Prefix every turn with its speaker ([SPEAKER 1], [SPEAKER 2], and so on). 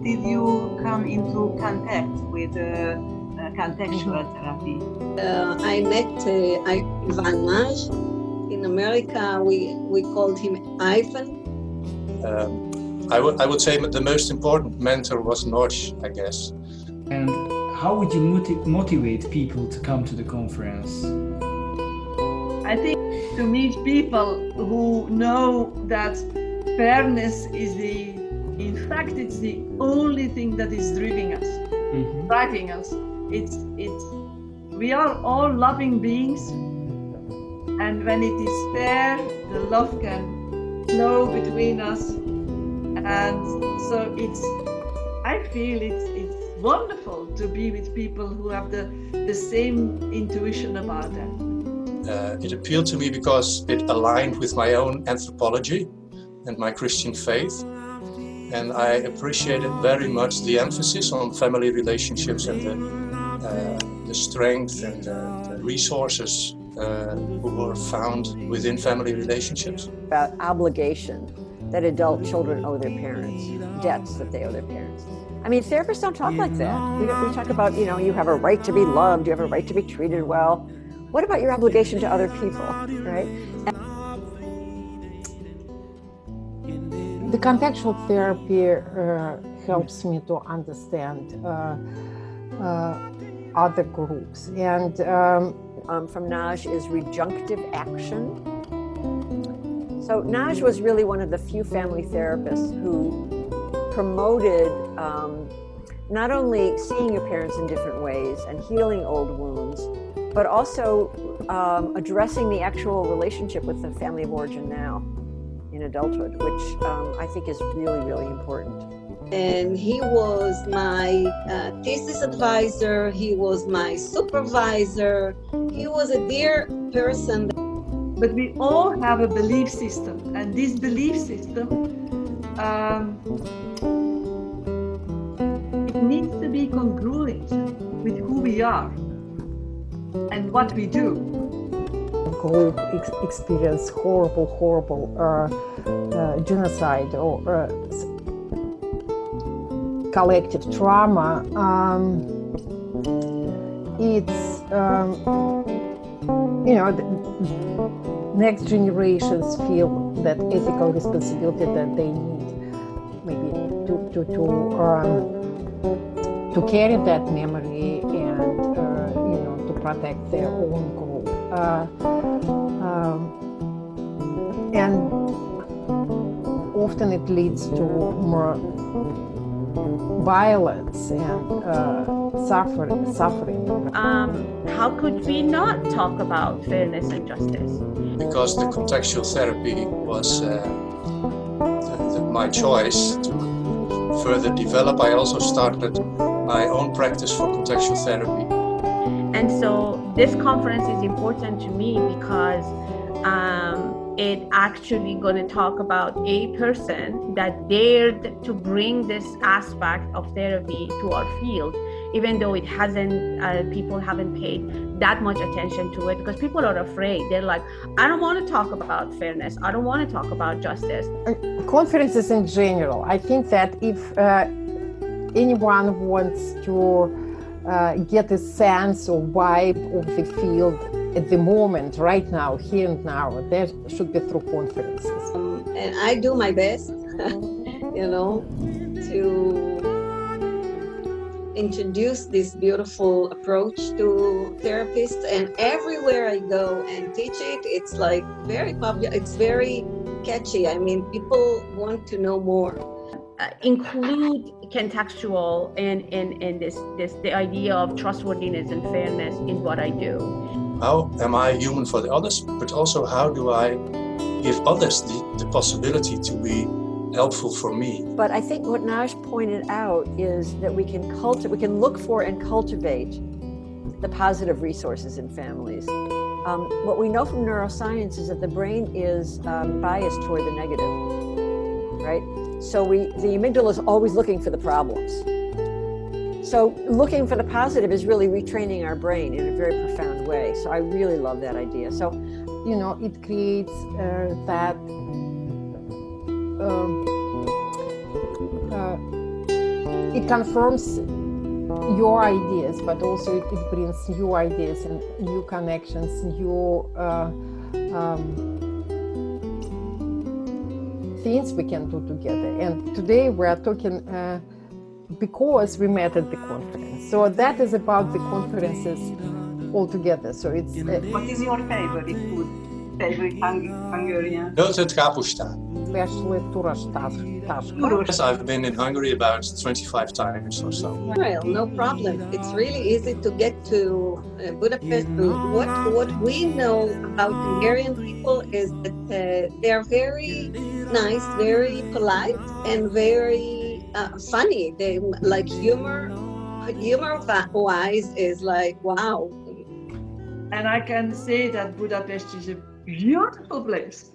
[SPEAKER 1] did you come into contact with contextual therapy?
[SPEAKER 2] I met Ivan Maj. In America, we called him Ivan.
[SPEAKER 3] I would say the most important mentor was Nosh, I guess.
[SPEAKER 4] And how would you motivate people to come to the conference?
[SPEAKER 1] I think to meet people who know that fairness is in fact, it's the only thing that is driving us. We are all loving beings, and when it is fair, the love can flow between us. And so I feel it's wonderful to be with people who have the same intuition about that.
[SPEAKER 3] It appealed to me because it aligned with my own anthropology and my Christian faith. And I appreciated very much the emphasis on family relationships and the strength and the resources who are found within family relationships.
[SPEAKER 5] About obligation that adult children owe their parents, debts that they owe their parents. I mean, therapists don't talk like that. We talk about, you have a right to be loved, you have a right to be treated well. What about your obligation to other people, right?
[SPEAKER 6] The contextual therapy helps me to understand other groups. And
[SPEAKER 5] from Naj is rejunctive action. So Naj was really one of the few family therapists who promoted not only seeing your parents in different ways and healing old wounds, but also addressing the actual relationship with the family of origin now in adulthood, which I think is really, really important.
[SPEAKER 2] And he was my thesis advisor, he was my supervisor, he was a dear person.
[SPEAKER 1] But we all have a belief system, and this belief system, it needs to be congruent with who we are and what we do.
[SPEAKER 6] Group experience horrible genocide or collective trauma. It's next generations feel that ethical responsibility that they need maybe to carry that memory and to protect their own group. And often it leads to more violence and suffering.
[SPEAKER 7] How could we not talk about fairness and justice?
[SPEAKER 3] Because the contextual therapy was my choice to further develop, I also started my own practice for contextual therapy.
[SPEAKER 7] And so this conference is important to me because it actually going to talk about a person that dared to bring this aspect of therapy to our field, even though it hasn't, people haven't paid that much attention to it because people are afraid. They're like, I don't want to talk about fairness. I don't want to talk about justice.
[SPEAKER 6] Conferences in general, I think that if anyone wants to get a sense or vibe of the field at the moment, right now, here and now, there should be through conferences.
[SPEAKER 2] And I do my best, to introduce this beautiful approach to therapists. And everywhere I go and teach it, it's like very popular, it's very catchy. I mean, people want to know more.
[SPEAKER 7] Include contextual in this the idea of trustworthiness and fairness in what I do.
[SPEAKER 3] How am I human for the others, but also how do I give others the possibility to be helpful for me?
[SPEAKER 5] But I think what Naj pointed out is that we can look for and cultivate the positive resources in families. What we know from neuroscience is that the brain is biased toward the negative, right? So the amygdala is always looking for the problems. So looking for the positive is really retraining our brain in a very profound way. So I really love that idea. So,
[SPEAKER 6] it creates that it confirms your ideas, but also it brings new ideas and new connections, new things we can do together. And today we are talking because we met at the conference. So that is about the conferences altogether. So it's
[SPEAKER 8] What is your favorite food? Favorite Hungarian?
[SPEAKER 3] Noted kapusta.
[SPEAKER 6] especially Turashtash.
[SPEAKER 3] Yes, I've been in Hungary about 25 times or so.
[SPEAKER 2] Israel, no problem. It's really easy to get to Budapest. What we know about Hungarian people is that they're very nice, very polite, and very funny. They like humor-wise is like wow.
[SPEAKER 1] And I can say that Budapest is a beautiful place.